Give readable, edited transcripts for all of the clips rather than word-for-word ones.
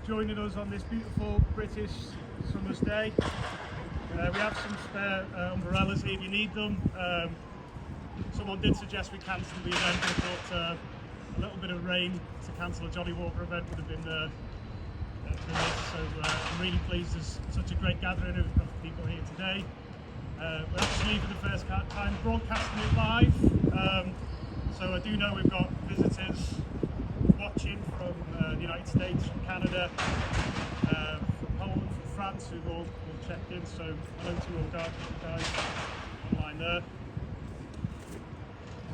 joining us on this beautiful British summer's day. We have some spare umbrellas here if you need them. Someone did suggest we cancel the event, but I thought a little bit of rain to cancel a Johnnie Walker event would have been nice. So I'm really pleased there's such a great gathering of people here today. We're actually for the first time broadcasting it live. So I do know we've got visitors watching from the United States, from Canada, from Poland, from France, who've all checked in. So hello to all guys online there.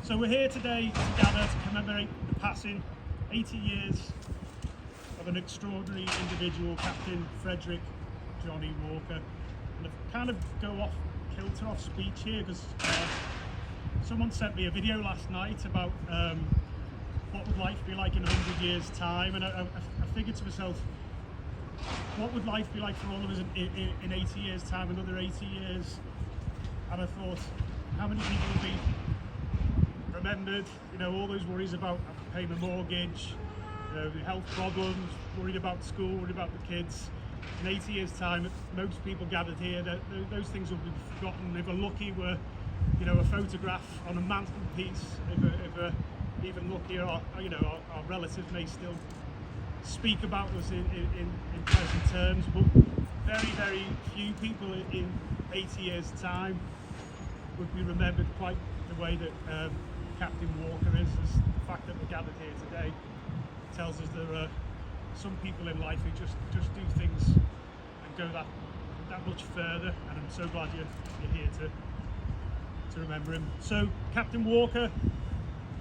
So we're here today to gather to commemorate the passing 80 years of an extraordinary individual, Captain Frederic Johnnie Walker. And I kind of go off kilter off speech here because someone sent me a video last night about what would life be like in 100 years time, and I figured to myself, what would life be like for all of us in 80 years time, another 80 years? And I thought, how many people will be remembered? You know, all those worries about paying the mortgage, you know, the health problems, worried about school, worried about the kids. In 80 years time, most people gathered here, those things will be forgotten. If we're lucky, we're, you know, a photograph on a mantelpiece. If even luckier, our relatives may still speak about us in pleasant terms, but very, very few people in 80 years time would be remembered quite the way that Captain Walker is. The fact that we're gathered here today tells us there are some people in life who just do things and go that much further, and I'm so glad you're here to remember him. So Captain Walker,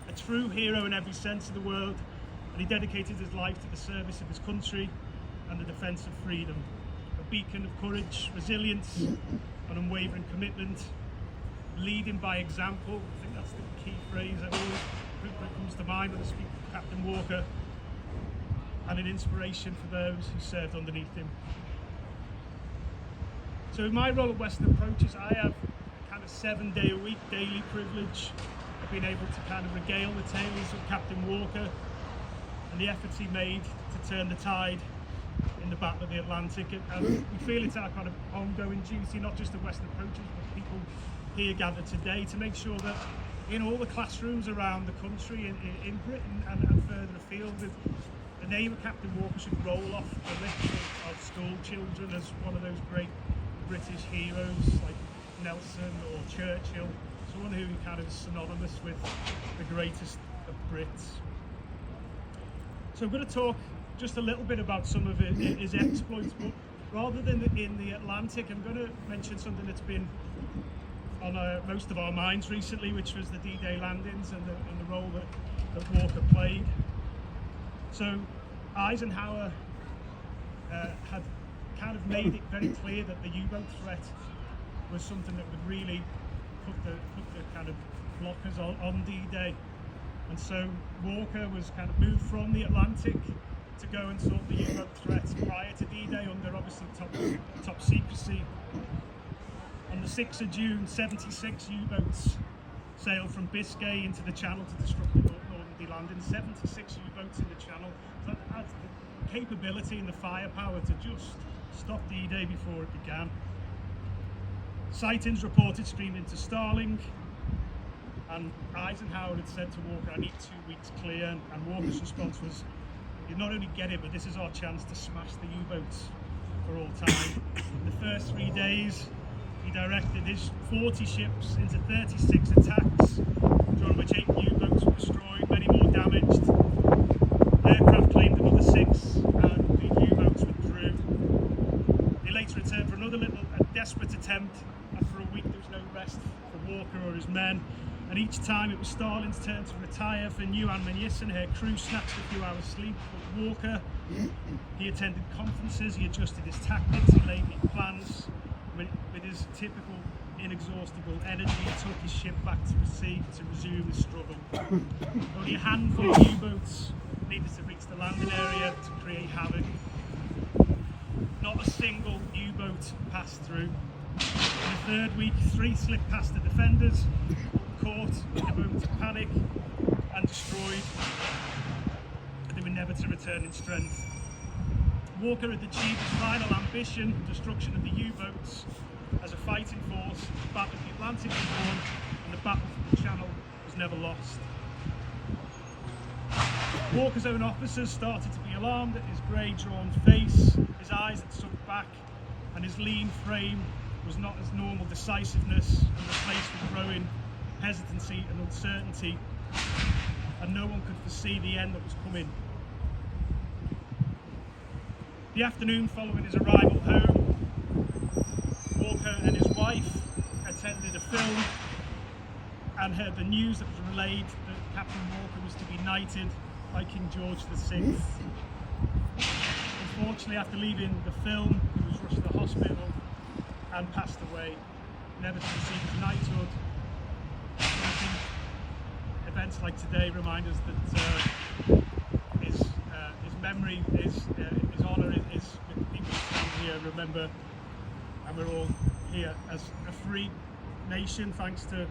a true hero in every sense of the word, and he dedicated his life to the service of his country and the defence of freedom. A beacon of courage, resilience and unwavering commitment, leading by example. I think that's the key phrase that always comes to mind when I speak of Captain Walker, and an inspiration for those who served underneath him. So in my role at Western Approaches, I have kind of 7-day-a-week daily privilege of being able to kind of regale the tales of Captain Walker and the efforts he made to turn the tide in the Battle of the Atlantic. And we feel it's our kind of ongoing duty, not just at Western Approaches, but people here gathered today, to make sure that in all the classrooms around the country, in Britain and further afield, the name of Captain Walker should roll off the lips of school children as one of those great British heroes like Nelson or Churchill, someone who kind of is synonymous with the greatest of Brits. So I'm going to talk just a little bit about some of his exploits, but rather than in the Atlantic, I'm going to mention something that's been on most of our minds recently, which was the D-Day landings and the role that Walker played. So Eisenhower had kind of made it very clear that the U-boat threat was something that would really put the kind of blockers on D-Day. And so Walker was kind of moved from the Atlantic to go and sort the U-boat threat prior to D-Day under obviously top secrecy. On the 6th of June, 76 U-boats sailed from Biscay into the Channel to disrupt the Normandy landing. 76 U-boats in the Channel. So that had the capability and the firepower to just stop D-Day before it began. Sightings reported streamed into Starling, and Eisenhower had said to Walker, I need 2 weeks clear, and Walker's response was, you not only get it, but this is our chance to smash the U-boats for all time. In the first 3 days, he directed his 40 ships into 36 attacks, during which 8 U-boats were destroyed, many more damaged. Aircraft claimed another 6, and the U-boats withdrew. They later returned for another desperate attempt, and for a week there was no rest for Walker or his men. And each time it was Starling's turn to retire for new ammunition. Her crew snatched a few hours sleep, but Walker, he attended conferences, he adjusted his tactics, he laid new plans. With his typical inexhaustible energy, he took his ship back to the sea to resume the struggle. Only a handful of U-boats needed to reach the landing area to create havoc. Not a single U-boat passed through. In the third week, 3 slipped past the defenders, caught in a moment of panic and destroyed. They were never to return in strength. Walker had achieved his final ambition, destruction of the U-boats, as a fighting force. The Battle of the Atlantic was won, and the Battle for the Channel was never lost. Walker's own officers started to be alarmed at his grey drawn face, his eyes had sunk back, and his lean frame was not his normal decisiveness, and replaced with growing hesitancy and uncertainty, and no one could foresee the end that was coming. The afternoon following his arrival home, Walker and his wife attended a film and heard the news that was relayed that Captain Walker was to be knighted by King George VI. Unfortunately, after leaving the film, he was rushed to the hospital and passed away, never to receive his knighthood. I think events like today remind us that his memory, his honour is with the people who stand here. Remember, and we're all here as a free nation thanks to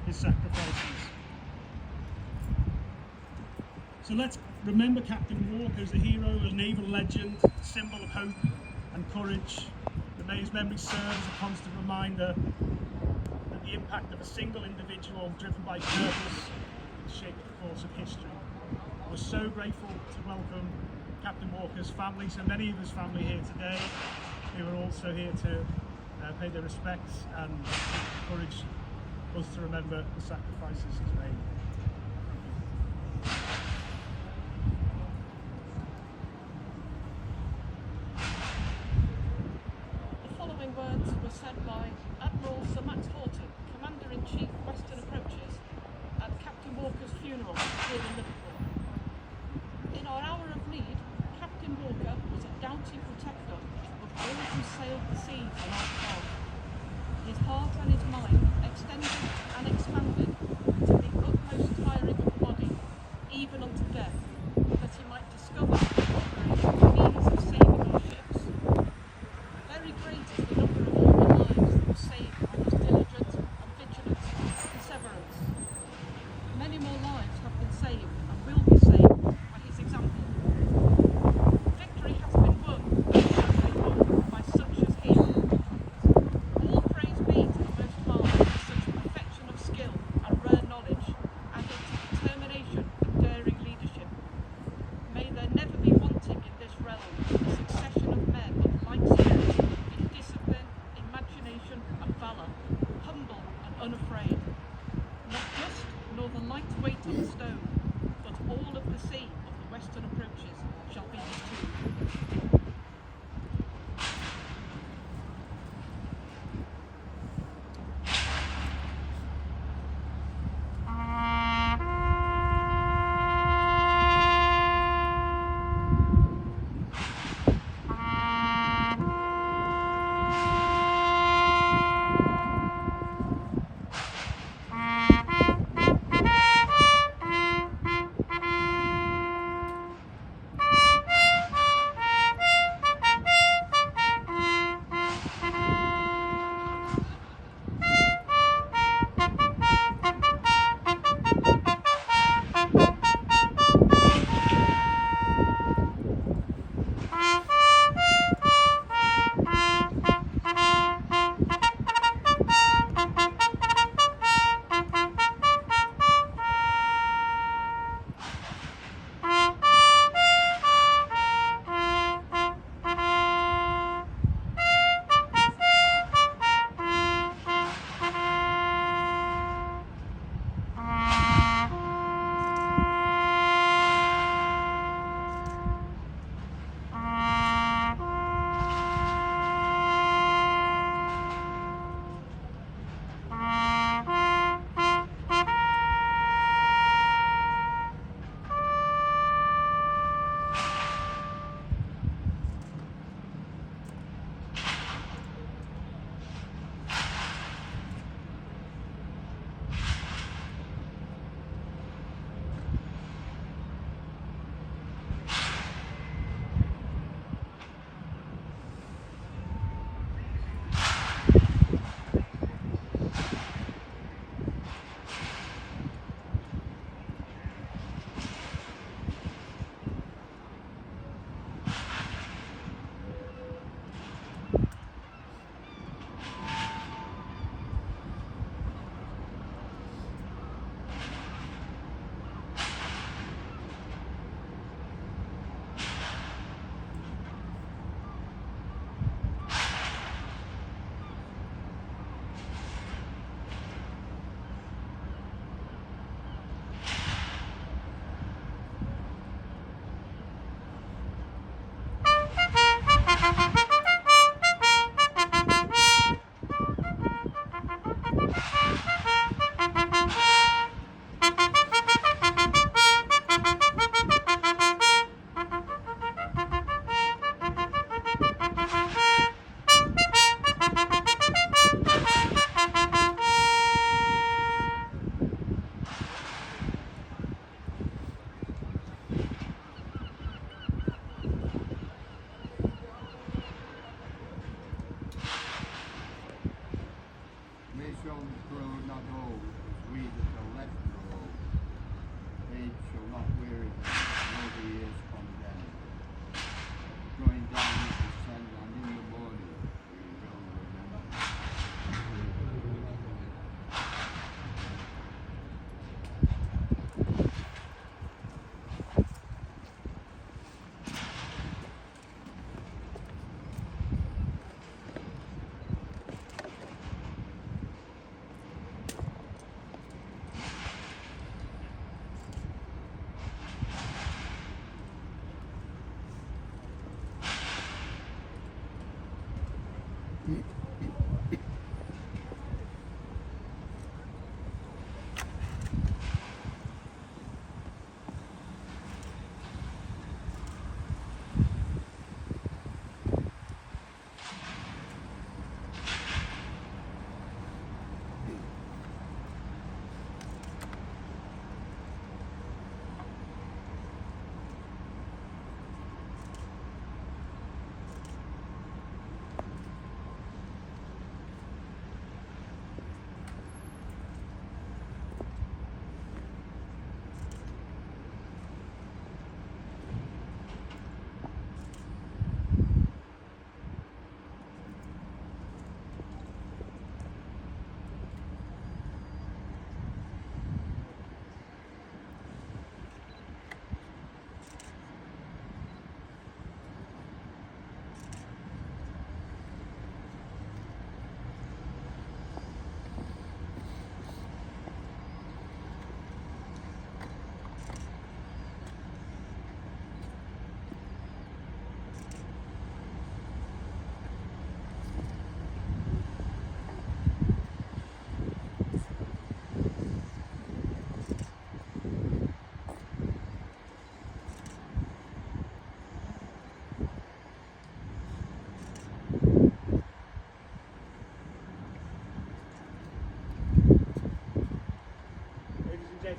his sacrifices. So let's remember Captain Walker as a hero, a naval legend, a symbol of hope and courage. And may his memory serve as a constant reminder that the impact of a single individual driven by purpose can shape the course of history. We're so grateful to welcome Captain Walker's family, so many of his family here today, who are also here to pay their respects and encourage us to remember the sacrifices he's made. The following words were said by Admiral Sir Max Horton, Commander-in-Chief Western Approaches, at Captain Walker's funeral here in Liverpool. In our hour of need, Captain Walker was a doughty protector of all who sailed the seas on our behalf. His heart and his mind extended and expanded to the utmost tiring of the body, even unto death, that he might discover the means of saving our ships. Very great is the number of all the lives that were saved by his diligence and vigilance and perseverance. Many more lives have been saved and will be saved by his example. Victory has been won and shall be won by such as he. All praise be to the Most High for such perfection of skill and rare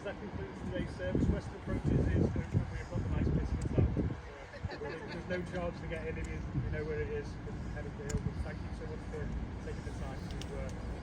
That concludes today's service. Western Approaches is open. We've got the nice biscuits out. There's no charge to get in. It is, we know where it is. Head of deal. But thank you so much for taking the time to